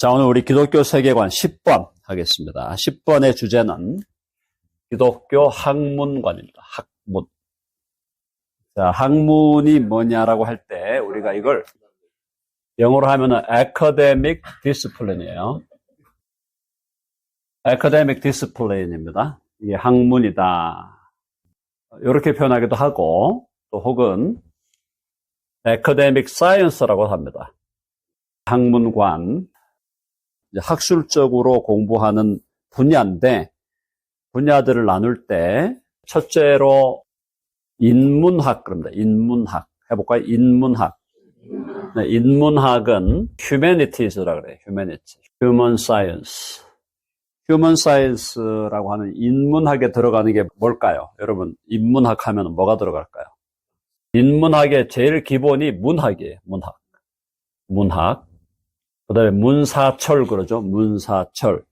자, 오늘 우리 기독교 세계관 10번 하겠습니다. 10번의 주제는 기독교 학문관입니다. 학문. 자, 학문이 뭐냐라고 할 때 우리가 이걸 영어로 하면은 academic discipline이에요. academic discipline입니다. 이게 학문이다. 이렇게 표현하기도 하고 또 혹은 academic science라고 합니다. 학문관. 학술적으로 공부하는 분야인데 분야들을 나눌 때 첫째로 인문학 그럽니다. 인문학 해볼까요? 인문학. 네, 인문학은 humanities라고 그래요. humanity. human science. human science라고 하는 인문학에 들어가는 게 뭘까요? 여러분 인문학 하면 뭐가 들어갈까요? 인문학의 제일 기본이 문학이에요. 문학. 그 다음에 문사철 그러죠. 문사철.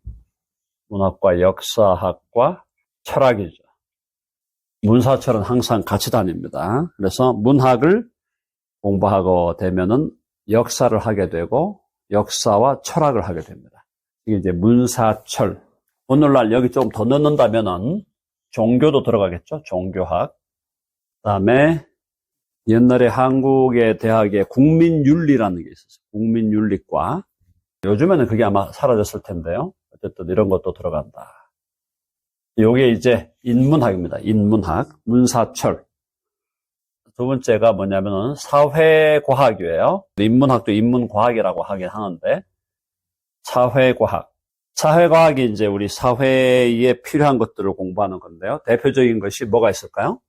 문학과 역사학과 철학이죠. 문사철은 항상 같이 다닙니다. 그래서 문학을 공부하고 되면은 역사를 하게 되고 역사와 철학을 하게 됩니다. 이게 이제 문사철. 오늘날 여기 조금 더 넣는다면은 종교도 들어가겠죠. 종교학. 그 다음에 옛날에 한국의 대학에 국민윤리라는 게 있었어요. 국민윤리과. 요즘에는 그게 아마 사라졌을 텐데요. 어쨌든 이런 것도 들어간다. 요게 이제 인문학입니다. 인문학, 문사철. 두 번째가 뭐냐면은 사회과학이에요. 인문학도 인문과학이라고 하긴 하는데 사회과학. 사회과학이 이제 우리 사회에 필요한 것들을 공부하는 건데요. 대표적인 것이 뭐가 있을까요?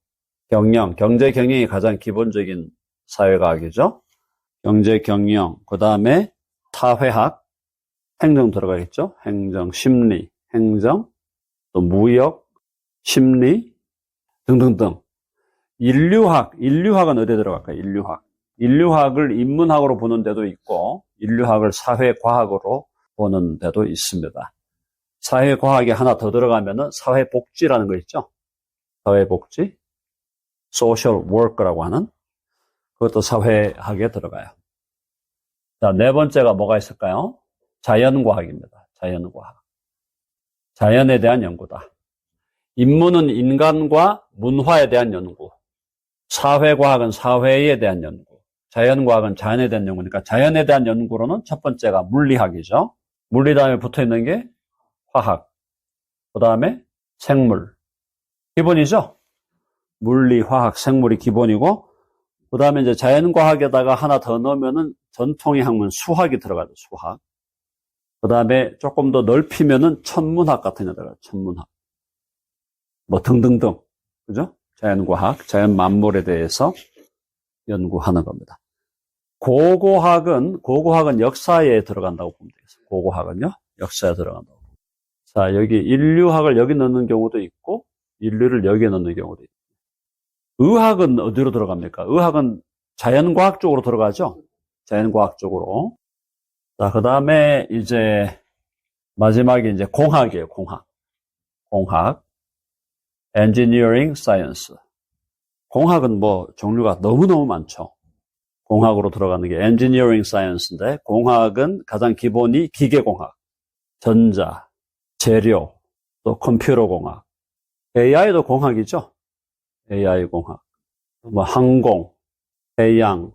경영, 경제 경영이 가장 기본적인 사회과학이죠. 경제 경영, 그 다음에 사회학, 행정 들어가겠죠. 행정, 심리, 행정, 또 무역, 심리 등등등. 인류학은 어디에 들어갈까요? 인류학을 인문학으로 보는 데도 있고 인류학을 사회과학으로 보는 데도 있습니다. 사회과학에 하나 더 들어가면은 사회복지라는 거 있죠. 사회복지. social work라고 하는 그것도 사회학에 들어가요. 자, 네 번째가 뭐가 있을까요? 자연과학입니다. 자연과학. 자연에 대한 연구다. 인문은 인간과 문화에 대한 연구. 사회과학은 사회에 대한 연구. 자연과학은 자연에 대한 연구니까 자연에 대한 연구로는 첫 번째가 물리학이죠. 물리 다음에 붙어있는 게 화학. 그 다음에 생물. 기본이죠? 물리, 화학, 생물이 기본이고, 그 다음에 이제 자연과학에다가 하나 더 넣으면은 전통의 학문, 수학이 들어가죠, 수학. 그 다음에 조금 더 넓히면은 천문학 같은 게 들어가요, 천문학. 뭐 등등등. 그죠? 자연과학, 자연 만물에 대해서 연구하는 겁니다. 고고학은 역사에 들어간다고 보면 되겠어요. 고고학은요, 역사에 들어간다고. 자, 여기 인류학을 여기 넣는 경우도 있고, 인류를 여기에 넣는 경우도 있고. 의학은 어디로 들어갑니까? 의학은 자연과학 쪽으로 들어가죠? 자연과학 쪽으로. 자, 그 다음에 이제 마지막에 이제 공학이에요, 공학. Engineering Science. 공학은 뭐 종류가 너무너무 많죠. 공학으로 들어가는 게 Engineering Science인데 공학은 가장 기본이 기계공학, 전자, 재료, 또 컴퓨터공학. AI도 공학이죠? AI 공학, 뭐 항공, 해양,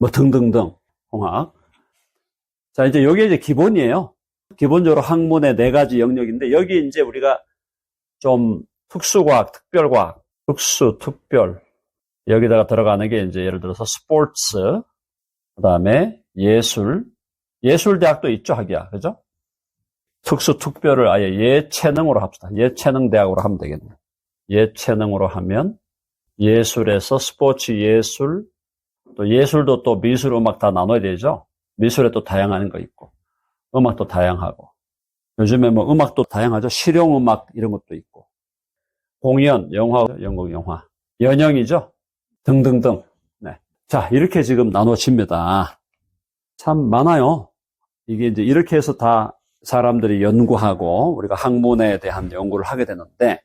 뭐 등등등 공학. 자, 이제 여기 이제 기본이에요. 기본적으로 학문의 4가지 영역인데 여기 이제 우리가 좀 특수과학, 특별과학, 특수, 특별 여기다가 들어가는 게 이제 예를 들어서 스포츠, 그다음에 예술대학도 있죠, 하기야, 그죠? 특수, 특별을 아예 예체능으로 합시다. 예체능 대학으로 하면 되겠네요. 예체능으로 하면 예술에서 스포츠 예술, 또 예술도 또 미술, 음악 다 나눠야 되죠. 미술에 또 다양한 거 있고, 음악도 다양하고. 요즘에 뭐 음악도 다양하죠. 실용음악 이런 것도 있고. 공연, 영화, 연극 영화, 연영이죠. 등등등. 네. 자, 이렇게 지금 나눠집니다. 참 많아요. 이게 이제 이렇게 해서 다 사람들이 연구하고 우리가 학문에 대한 연구를 하게 되는데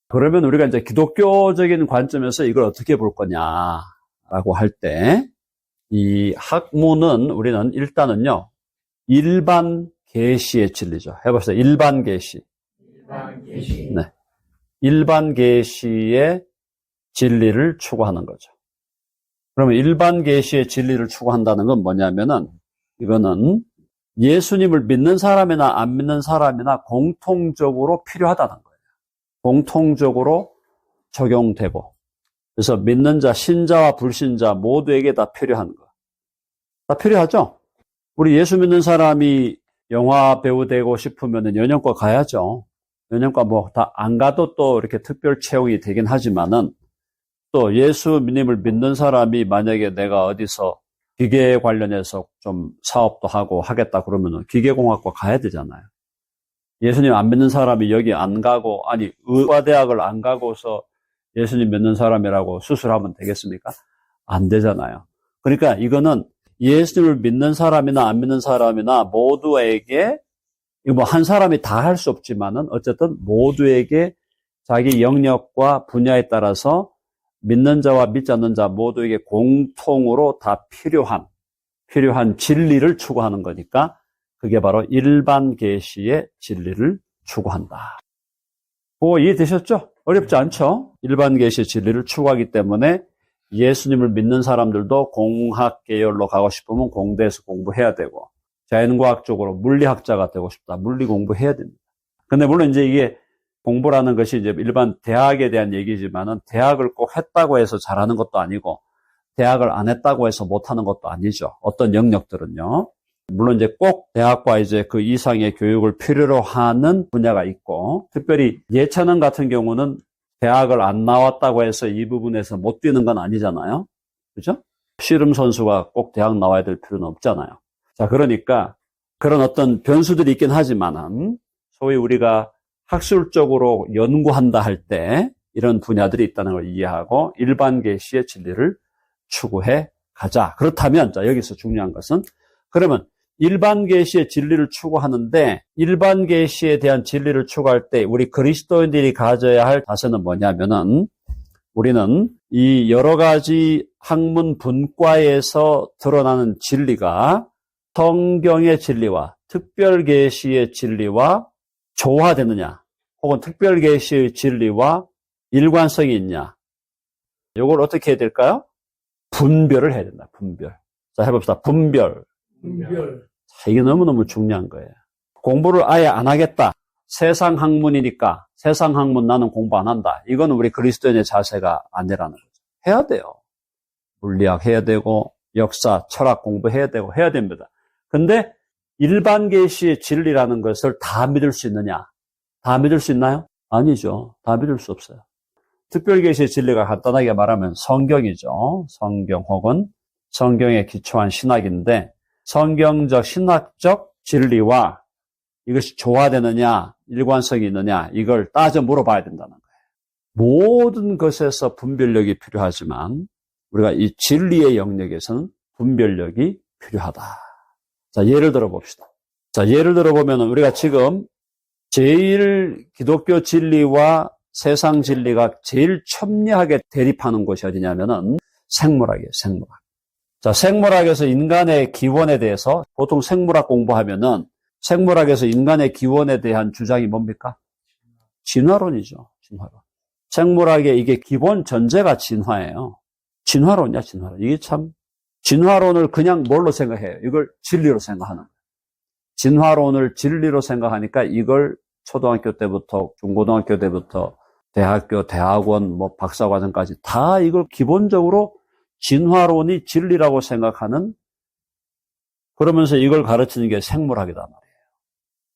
그러면 우리가 이제 기독교적인 관점에서 이걸 어떻게 볼 거냐라고 할 때 이 학문은 우리는 일단은요 일반 계시의 진리죠. 해봅시다. 일반 계시. 네. 일반 계시의 진리를 추구하는 거죠. 그러면 일반 계시의 진리를 추구한다는 건 뭐냐면은 이거는 예수님을 믿는 사람이나 안 믿는 사람이나 공통적으로 필요하다는 거예요. 공통적으로 적용되고. 그래서 믿는 자, 신자와 불신자 모두에게 다 필요한 거. 다 필요하죠? 우리 예수 믿는 사람이 영화 배우 되고 싶으면 연영과 가야죠. 연영과 뭐 다 안 가도 또 이렇게 특별 채용이 되긴 하지만은 또 예수님을 믿는 사람이 만약에 내가 어디서 기계 관련해서 좀 사업도 하고 하겠다 그러면은 기계공학과 가야 되잖아요. 예수님 안 믿는 사람이 여기 안 가고, 아니, 의과대학을 안 가고서 예수님 믿는 사람이라고 수술하면 되겠습니까? 안 되잖아요. 그러니까 이거는 예수님을 믿는 사람이나 안 믿는 사람이나 모두에게, 이거 뭐 한 사람이 다 할 수 없지만은 어쨌든 모두에게 자기 영역과 분야에 따라서 믿는 자와 믿지 않는 자 모두에게 공통으로 다 필요한 진리를 추구하는 거니까 그게 바로 일반 계시의 진리를 추구한다. 그거 이해되셨죠? 어렵지 않죠? 일반 계시의 진리를 추구하기 때문에 예수님을 믿는 사람들도 공학 계열로 가고 싶으면 공대에서 공부해야 되고, 자연과학 쪽으로 물리학자가 되고 싶다. 물리 공부해야 됩니다. 근데 물론 이제 이게 공부라는 것이 이제 일반 대학에 대한 얘기지만은 대학을 꼭 했다고 해서 잘하는 것도 아니고 대학을 안 했다고 해서 못하는 것도 아니죠. 어떤 영역들은요. 물론 이제 꼭 대학과 이제 그 이상의 교육을 필요로 하는 분야가 있고, 특별히 예체능 같은 경우는 대학을 안 나왔다고 해서 이 부분에서 못 뛰는 건 아니잖아요. 그죠? 씨름 선수가 꼭 대학 나와야 될 필요는 없잖아요. 자, 그러니까 그런 어떤 변수들이 있긴 하지만은 소위 우리가 학술적으로 연구한다 할 때 이런 분야들이 있다는 걸 이해하고 일반 계시의 진리를 추구해 가자. 그렇다면 자, 여기서 중요한 것은 그러면 일반 계시의 진리를 추구하는데 일반 계시에 대한 진리를 추구할 때 우리 그리스도인들이 가져야 할 자세는 뭐냐면은 우리는 이 여러 가지 학문 분과에서 드러나는 진리가 성경의 진리와 특별 계시의 진리와 조화되느냐, 혹은 특별 계시의 진리와 일관성이 있냐. 이걸 어떻게 해야 될까요? 분별을 해야 된다. 분별. 자, 해봅시다. 분별. 자, 이게 너무너무 중요한 거예요. 공부를 아예 안 하겠다. 세상 학문이니까 세상 학문 나는 공부 안 한다. 이건 우리 그리스도인의 자세가 아니라는 거죠. 해야 돼요. 물리학 해야 되고 역사, 철학 공부해야 되고 해야 됩니다. 근데 일반 계시의 진리라는 것을 다 믿을 수 있느냐? 다 믿을 수 있나요? 아니죠. 다 믿을 수 없어요. 특별 계시의 진리가 간단하게 말하면 성경이죠. 성경 혹은 성경에 기초한 신학인데 성경적 신학적 진리와 이것이 조화되느냐, 일관성이 있느냐, 이걸 따져 물어봐야 된다는 거예요. 모든 것에서 분별력이 필요하지만 우리가 이 진리의 영역에서는 분별력이 필요하다. 자, 예를 들어 봅시다. 자, 예를 들어 보면 우리가 지금 제일 기독교 진리와 세상 진리가 제일 첨예하게 대립하는 곳이 어디냐면은 생물학이에요, 생물학. 자, 생물학에서 인간의 기원에 대해서 보통 생물학 공부하면은 생물학에서 인간의 기원에 대한 주장이 뭡니까? 진화론이죠, 진화론. 생물학의 이게 기본 전제가 진화예요. 진화론이야, 진화론. 이게 참, 진화론을 그냥 뭘로 생각해요? 이걸 진리로 생각하는 거예요. 진화론을 진리로 생각하니까 이걸 초등학교 때부터, 중고등학교 때부터, 대학교, 대학원, 뭐 박사과정까지 다 이걸 기본적으로 진화론이 진리라고 생각하는, 그러면서 이걸 가르치는 게 생물학이단 말이에요.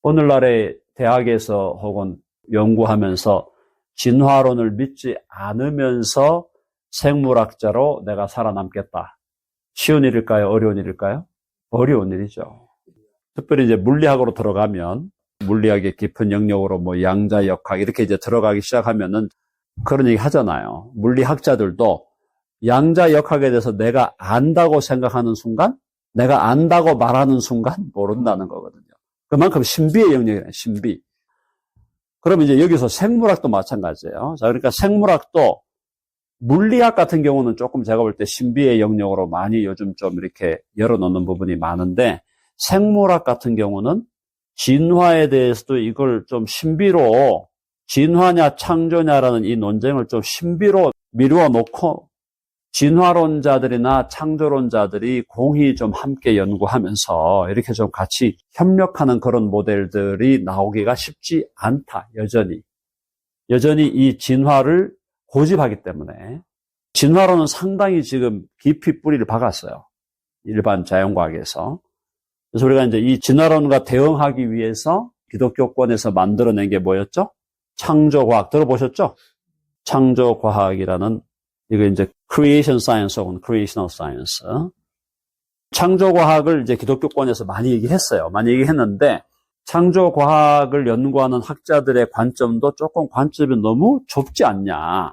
오늘날의 대학에서 혹은 연구하면서 진화론을 믿지 않으면서 생물학자로 내가 살아남겠다. 쉬운 일일까요? 어려운 일일까요? 어려운 일이죠. 특별히 이제 물리학으로 들어가면 물리학의 깊은 영역으로 뭐 양자역학 이렇게 이제 들어가기 시작하면은 그런 얘기 하잖아요. 물리학자들도 양자역학에 대해서 내가 안다고 생각하는 순간, 내가 안다고 말하는 순간 모른다는 거거든요. 그만큼 신비의 영역이에요, 신비. 그럼 이제 여기서 생물학도 마찬가지예요. 자, 그러니까 생물학도 물리학 같은 경우는 조금 제가 볼 때 신비의 영역으로 많이 요즘 좀 이렇게 열어놓는 부분이 많은데 생물학 같은 경우는 진화에 대해서도 이걸 좀 신비로 진화냐 창조냐라는 이 논쟁을 좀 신비로 미루어 놓고 진화론자들이나 창조론자들이 공히 좀 함께 연구하면서 이렇게 좀 같이 협력하는 그런 모델들이 나오기가 쉽지 않다. 여전히 이 진화를 고집하기 때문에 진화론은 상당히 지금 깊이 뿌리를 박았어요. 일반 자연과학에서. 그래서 우리가 이제 이 진화론과 대응하기 위해서 기독교권에서 만들어낸 게 뭐였죠? 창조과학 들어보셨죠? 창조과학이라는 이거 이제 creation science 혹은 creational science. 창조과학을 이제 기독교권에서 많이 얘기했어요. 많이 얘기했는데 창조과학을 연구하는 학자들의 관점도 조금 관점이 너무 좁지 않냐.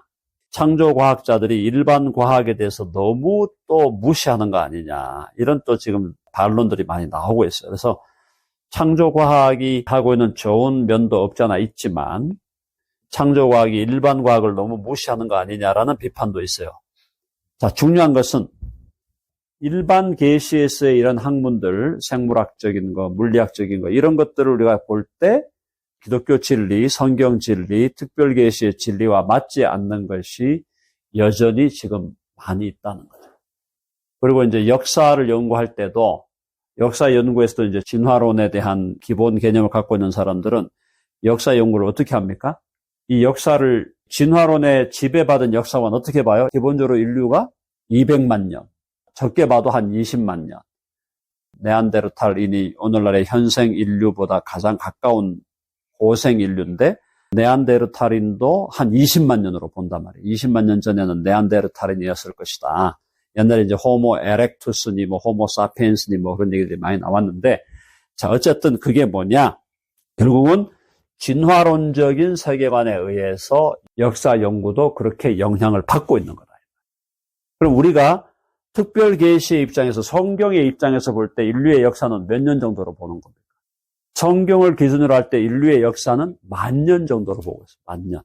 창조과학자들이 일반 과학에 대해서 너무 또 무시하는 거 아니냐. 이런 또 지금 반론들이 많이 나오고 있어요. 그래서 창조과학이 하고 있는 좋은 면도 없지 않아 있지만 창조과학이 일반 과학을 너무 무시하는 거 아니냐라는 비판도 있어요. 자, 중요한 것은 일반 계시에서의 이런 학문들, 생물학적인 거, 물리학적인 거, 이런 것들을 우리가 볼 때 기독교 진리, 성경 진리, 특별 계시의 진리와 맞지 않는 것이 여전히 지금 많이 있다는 거죠. 그리고 이제 역사를 연구할 때도 역사 연구에서도 이제 진화론에 대한 기본 개념을 갖고 있는 사람들은 역사 연구를 어떻게 합니까? 이 역사를 진화론에 지배받은 역사관은 어떻게 봐요? 기본적으로 인류가 200만 년, 적게 봐도 한 20만 년. 네안데르탈인이 오늘날의 현생 인류보다 가장 가까운 고생 인류인데 네안데르탈인도 한 20만 년으로 본단 말이에요. 20만 년 전에는 네안데르탈인이었을 것이다. 옛날에 이제 호모 에렉투스니 뭐 호모 사피엔스니 뭐 그런 얘기들이 많이 나왔는데 자, 어쨌든 그게 뭐냐? 결국은 진화론적인 세계관에 의해서 역사 연구도 그렇게 영향을 받고 있는 거다. 그럼 우리가 특별 계시의 입장에서 성경의 입장에서 볼 때 인류의 역사는 몇 년 정도로 보는 겁니까? 성경을 기준으로 할 때 인류의 역사는 10,000년 정도로 보고 있어요. 10,000년.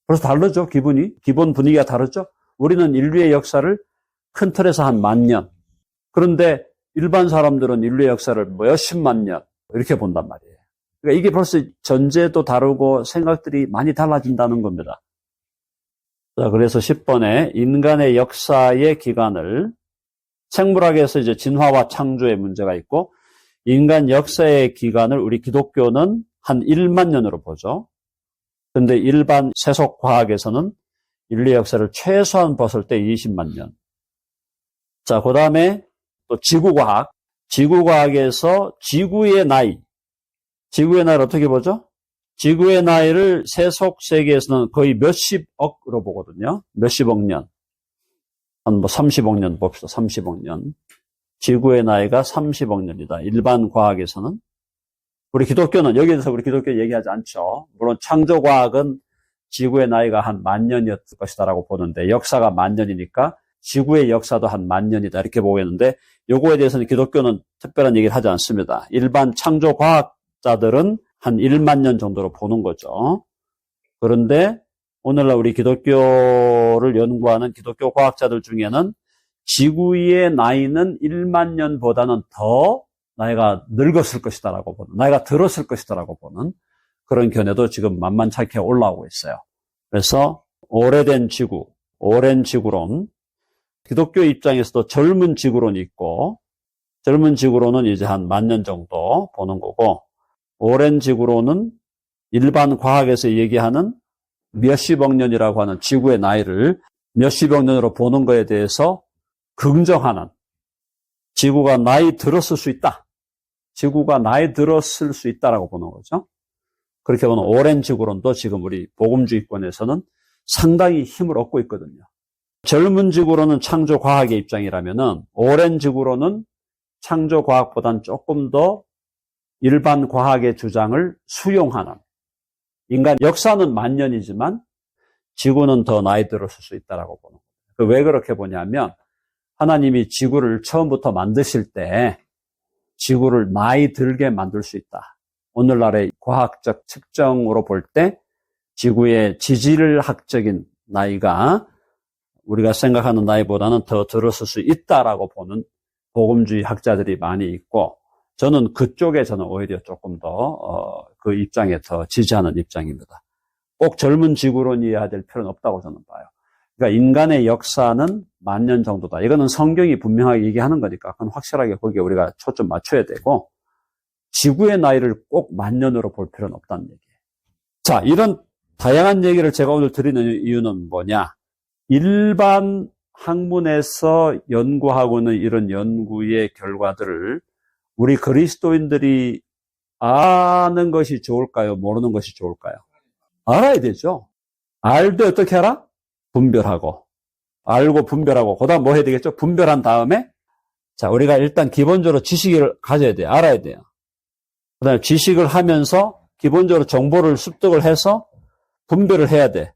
그래서 다르죠, 기본 분위기가 다르죠? 우리는 인류의 역사를 큰 틀에서 한 10,000년. 그런데 일반 사람들은 인류의 역사를 몇십만 년 이렇게 본단 말이에요. 그러니까 이게 벌써 전제도 다르고 생각들이 많이 달라진다는 겁니다. 자, 그래서 10번에 인간의 역사의 기간을 생물학에서 이제 진화와 창조의 문제가 있고 인간 역사의 기간을 우리 기독교는 한 1만 년으로 보죠. 그런데 일반 세속과학에서는 인류의 역사를 최소한 봤을 때 20만 년. 자, 그 다음에 또 지구과학. 지구과학에서 지구의 나이를 어떻게 보죠? 지구의 나이를 세속 세계에서는 거의 몇십억으로 보거든요. 몇십억 년. 한 30억 년 봅시다. 30억 년. 지구의 나이가 30억 년이다. 일반 과학에서는. 우리 기독교는 여기에서 우리 기독교 얘기하지 않죠. 물론 창조과학은 지구의 나이가 한 10,000년이었을 것이다라고 보는데 역사가 10,000년이니까 지구의 역사도 한 10,000년이다 이렇게 보겠는데 요거에 대해서는 기독교는 특별한 얘기를 하지 않습니다. 일반 창조과학자들은 한 1만 년 정도로 보는 거죠. 그런데 오늘날 우리 기독교를 연구하는 기독교 과학자들 중에는 지구의 나이는 1만 년보다는 더 나이가 늙었을 것이다라고 보는, 나이가 들었을 것이다라고 보는 그런 견해도 지금 만만찮게 올라오고 있어요. 그래서 오래된 지구, 오랜 지구론, 기독교 입장에서도 젊은 지구론이 있고 젊은 지구론은 이제 한 10,000년 정도 보는 거고 오랜 지구론은 일반 과학에서 얘기하는 몇십억 년이라고 하는 지구의 나이를 몇십억 년으로 보는 거에 대해서 긍정하는 지구가 나이 들었을 수 있다. 지구가 나이 들었을 수 있다라고 보는 거죠. 그렇게 보는 오랜 지구론도 지금 우리 복음주의권에서는 상당히 힘을 얻고 있거든요. 젊은 지구론은 창조과학의 입장이라면은 오랜 지구론은 창조과학보다는 조금 더 일반 과학의 주장을 수용하는 인간 역사는 10,000년이지만 지구는 더 나이 들었을 수 있다라고 보는 거예요. 왜 그렇게 보냐면 하나님이 지구를 처음부터 만드실 때 지구를 나이 들게 만들 수 있다. 오늘날의 과학적 측정으로 볼 때 지구의 지질학적인 나이가 우리가 생각하는 나이보다는 더 들었을 수 있다라고 보는 복음주의 학자들이 많이 있고 저는 그쪽에 저는 오히려 조금 더, 그 입장에 더 지지하는 입장입니다. 꼭 젊은 지구론이어야 될 필요는 없다고 저는 봐요. 그러니까 인간의 역사는 10,000년 정도다. 이거는 성경이 분명하게 얘기하는 거니까 그건 확실하게 거기에 우리가 초점 맞춰야 되고 지구의 나이를 꼭 10,000년으로 볼 필요는 없다는 얘기예요. 자, 이런 다양한 얘기를 제가 오늘 드리는 이유는 뭐냐? 일반 학문에서 연구하고 있는 이런 연구의 결과들을 우리 그리스도인들이 아는 것이 좋을까요? 모르는 것이 좋을까요? 알아야 되죠. 알되 어떻게 알아? 분별하고. 알고 분별하고. 그 다음 뭐 해야 되겠죠? 분별한 다음에 자, 우리가 일단 기본적으로 지식을 가져야 돼요. 알아야 돼요. 그 다음에 지식을 하면서 기본적으로 정보를 습득을 해서 분별을 해야 돼.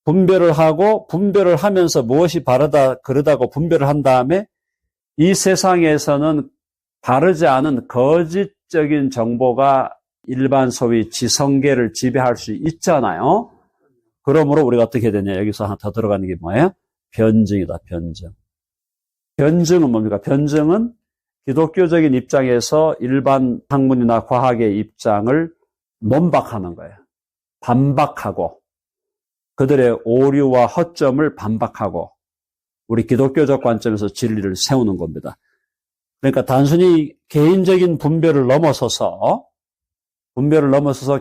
분별을 하고 분별을 하면서 무엇이 바르다 그르다고 분별을 한 다음에 이 세상에서는 바르지 않은 거짓적인 정보가 일반 소위 지성계를 지배할 수 있잖아요. 그러므로 우리가 어떻게 되냐. 여기서 하나 더 들어가는 게 뭐예요? 변증이다. 변증. 변증은 뭡니까? 변증은 기독교적인 입장에서 일반 학문이나 과학의 입장을 논박하는 거예요. 반박하고 그들의 오류와 허점을 반박하고 우리 기독교적 관점에서 진리를 세우는 겁니다. 그러니까 단순히 개인적인 분별을 넘어서서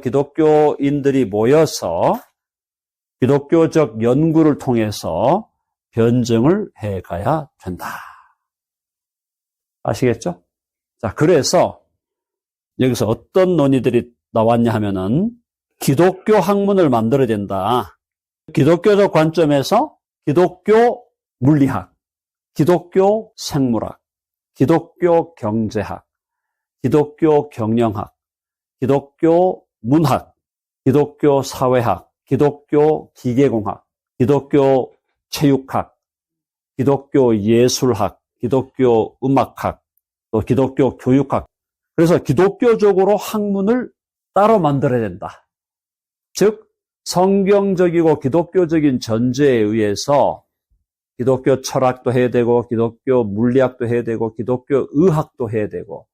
기독교인들이 모여서 기독교적 연구를 통해서 변증을 해가야 된다. 아시겠죠? 자, 그래서 여기서 어떤 논의들이 나왔냐 하면은 기독교 학문을 만들어야 된다. 기독교적 관점에서 기독교 물리학, 기독교 생물학, 기독교 경제학, 기독교 경영학, 기독교 문학, 기독교 사회학, 기독교 기계공학, 기독교 체육학, 기독교 예술학, 기독교 음악학, 또 기독교 교육학. 그래서 기독교적으로 학문을 따로 만들어야 된다. 즉 성경적이고 기독교적인 전제에 의해서 기독교 철학도 해야 되고 기독교 물리학도 해야 되고 기독교 의학도 해야 되고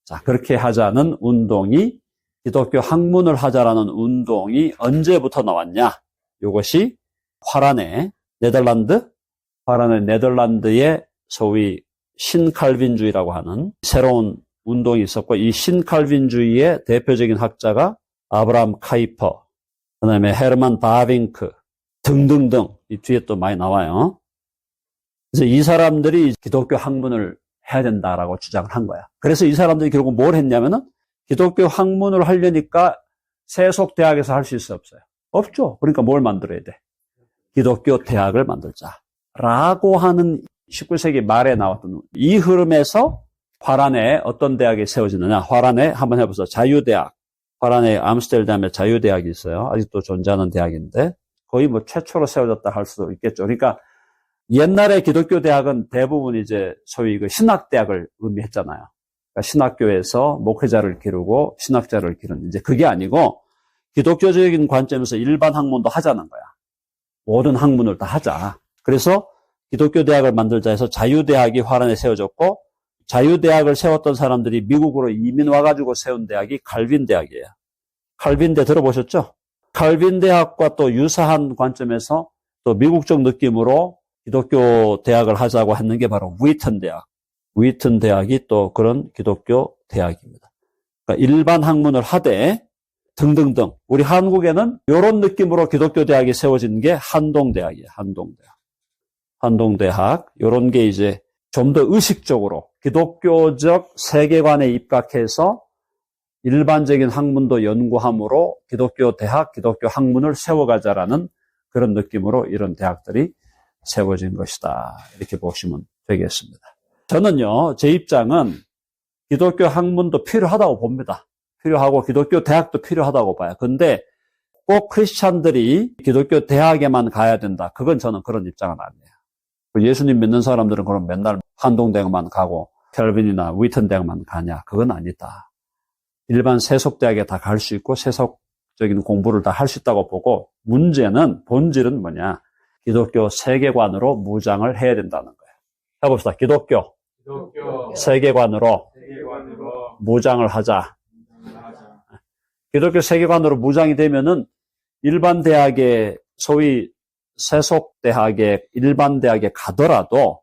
자 그렇게 하자는 운동이 기독교 학문을 하자라는 운동이 언제부터 나왔냐? 이것이 화란의 네덜란드의 소위 신칼빈주의라고 하는 새로운 운동이 있었고 이 신칼빈주의의 대표적인 학자가 아브라함 카이퍼, 그 다음에 헤르만 바빙크 등등등 이 뒤에 또 많이 나와요. 그래서 이 사람들이 기독교 학문을 해야 된다라고 주장을 한 거야. 그래서 이 사람들이 결국 뭘 했냐면은 기독교 학문을 하려니까 세속 대학에서 할 수 있어요, 없어요? 없죠. 그러니까 뭘 만들어야 돼? 기독교 대학을 만들자라고 하는 19세기 말에 나왔던 이 흐름에서 화란에 어떤 대학이 세워지느냐? 화란에 한번 해보세요. 자유대학. 화란에 암스테르담에 자유대학이 있어요. 아직도 존재하는 대학인데 거의 뭐 최초로 세워졌다 할 수도 있겠죠. 그러니까 옛날에 기독교 대학은 대부분 이제 소위 그 신학대학을 의미했잖아요. 그러니까 신학교에서 목회자를 기르고 신학자를 기르는 이제 그게 아니고 기독교적인 관점에서 일반 학문도 하자는 거야. 모든 학문을 다 하자. 그래서 기독교 대학을 만들자 해서 자유대학이 화란에 세워졌고 자유대학을 세웠던 사람들이 미국으로 이민 와가지고 세운 대학이 칼빈 대학이에요. 칼빈대 들어보셨죠? 칼빈 대학과 또 유사한 관점에서 또 미국적 느낌으로 기독교 대학을 하자고 했는 게 바로 위튼 대학. 위튼 대학이 또 그런 기독교 대학입니다. 그러니까 일반 학문을 하되 등등등. 우리 한국에는 이런 느낌으로 기독교 대학이 세워진 게 한동대학이에요. 한동대학. 한동대학. 이런 게 이제 좀 더 의식적으로 기독교적 세계관에 입각해서 일반적인 학문도 연구함으로 기독교 대학, 기독교 학문을 세워가자라는 그런 느낌으로 이런 대학들이 세워진 것이다. 이렇게 보시면 되겠습니다. 저는요, 제 입장은 기독교 학문도 필요하다고 봅니다. 필요하고 기독교 대학도 필요하다고 봐요. 근데 꼭 크리스찬들이 기독교 대학에만 가야 된다. 그건 저는 그런 입장은 아니에요. 예수님 믿는 사람들은 그럼 맨날 한동대학만 가고 켈빈이나 위튼 대학만 가냐? 그건 아니다. 일반 세속대학에 다 갈 수 있고 세속적인 공부를 다 할 수 있다고 보고 문제는 본질은 뭐냐? 기독교 세계관으로 무장을 해야 된다는 거예요. 해봅시다. 기독교 세계관으로 무장을 하자. 기독교 세계관으로 무장이 되면은 일반 대학에, 소위 세속 대학에, 일반 대학에 가더라도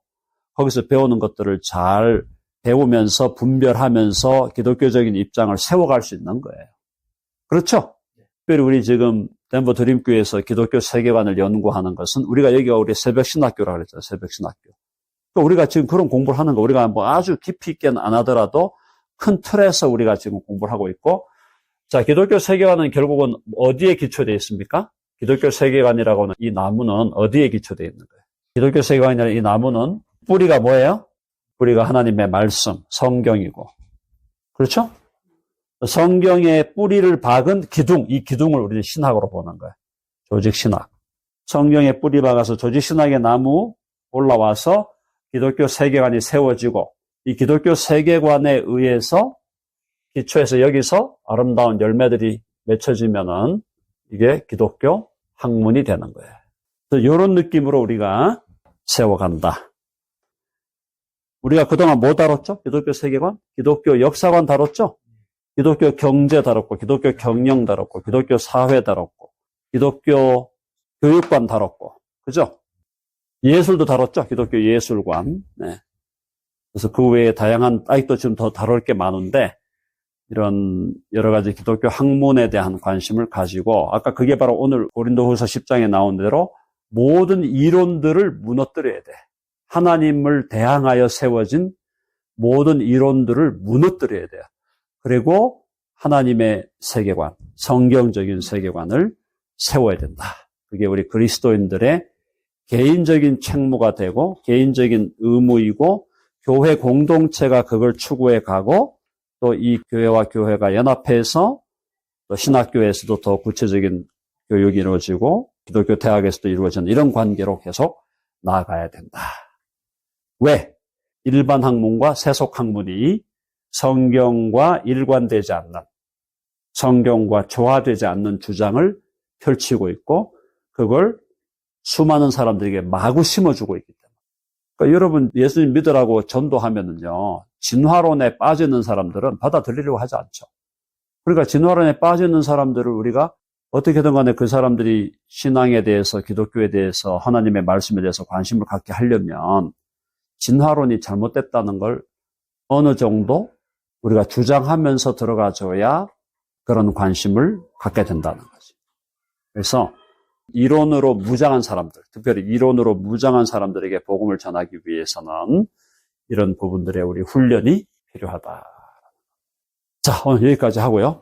거기서 배우는 것들을 잘 배우면서 분별하면서 기독교적인 입장을 세워갈 수 있는 거예요. 그렇죠? 특별히 우리 지금 덴버 드림교회에서 기독교 세계관을 연구하는 것은 우리가 여기가 우리 새벽 신학교라고 그랬잖아요. 새벽 신학교. 그러니까 우리가 지금 그런 공부를 하는 거, 우리가 뭐 아주 깊이 있게는 안 하더라도 큰 틀에서 우리가 지금 공부를 하고 있고, 자, 기독교 세계관은 결국은 어디에 기초되어 있습니까? 기독교 세계관이라고 하는 이 나무는 어디에 기초되어 있는 거예요? 기독교 세계관이라는 이 나무는 뿌리가 뭐예요? 뿌리가 하나님의 말씀, 성경이고. 그렇죠? 성경의 뿌리를 박은 기둥, 이 기둥을 우리는 신학으로 보는 거예요. 조직신학. 성경의 뿌리 박아서 조직신학의 나무 올라와서 기독교 세계관이 세워지고, 이 기독교 세계관에 의해서 기초에서 여기서 아름다운 열매들이 맺혀지면은 이게 기독교 학문이 되는 거예요. 그래서 이런 느낌으로 우리가 세워간다. 우리가 그동안 뭐 다뤘죠? 기독교 세계관? 기독교 역사관 다뤘죠? 기독교 경제 다뤘고, 기독교 경영 다뤘고, 기독교 사회 다뤘고, 기독교 교육관 다뤘고, 그죠? 예술도 다뤘죠? 기독교 예술관. 네. 그래서 그 외에 다양한, 아직도 지금 더 다룰 게 많은데, 이런 여러 가지 기독교 학문에 대한 관심을 가지고, 아까 그게 바로 오늘 고린도후서 10장에 나온 대로 모든 이론들을 무너뜨려야 돼. 하나님을 대항하여 세워진 모든 이론들을 무너뜨려야 돼요. 그리고 하나님의 세계관, 성경적인 세계관을 세워야 된다. 그게 우리 그리스도인들의 개인적인 책무가 되고 개인적인 의무이고, 교회 공동체가 그걸 추구해 가고, 또 이 교회와 교회가 연합해서 또 신학교에서도 더 구체적인 교육이 이루어지고 기독교 대학에서도 이루어지는 이런 관계로 계속 나아가야 된다. 왜? 일반 학문과 세속 학문이 성경과 일관되지 않는, 성경과 조화되지 않는 주장을 펼치고 있고, 그걸 수많은 사람들에게 마구 심어주고 있기 때문에. 그러니까 여러분, 예수님 믿으라고 전도하면은요, 진화론에 빠지는 사람들은 받아들이려고 하지 않죠. 그러니까 진화론에 빠지는 사람들을 우리가 어떻게든 간에 그 사람들이 신앙에 대해서, 기독교에 대해서, 하나님의 말씀에 대해서 관심을 갖게 하려면 진화론이 잘못됐다는 걸 어느 정도 우리가 주장하면서 들어가줘야 그런 관심을 갖게 된다는 거지. 그래서 이론으로 무장한 사람들, 특별히 이론으로 무장한 사람들에게 복음을 전하기 위해서는 이런 부분들의 우리 훈련이 필요하다. 자, 오늘 여기까지 하고요.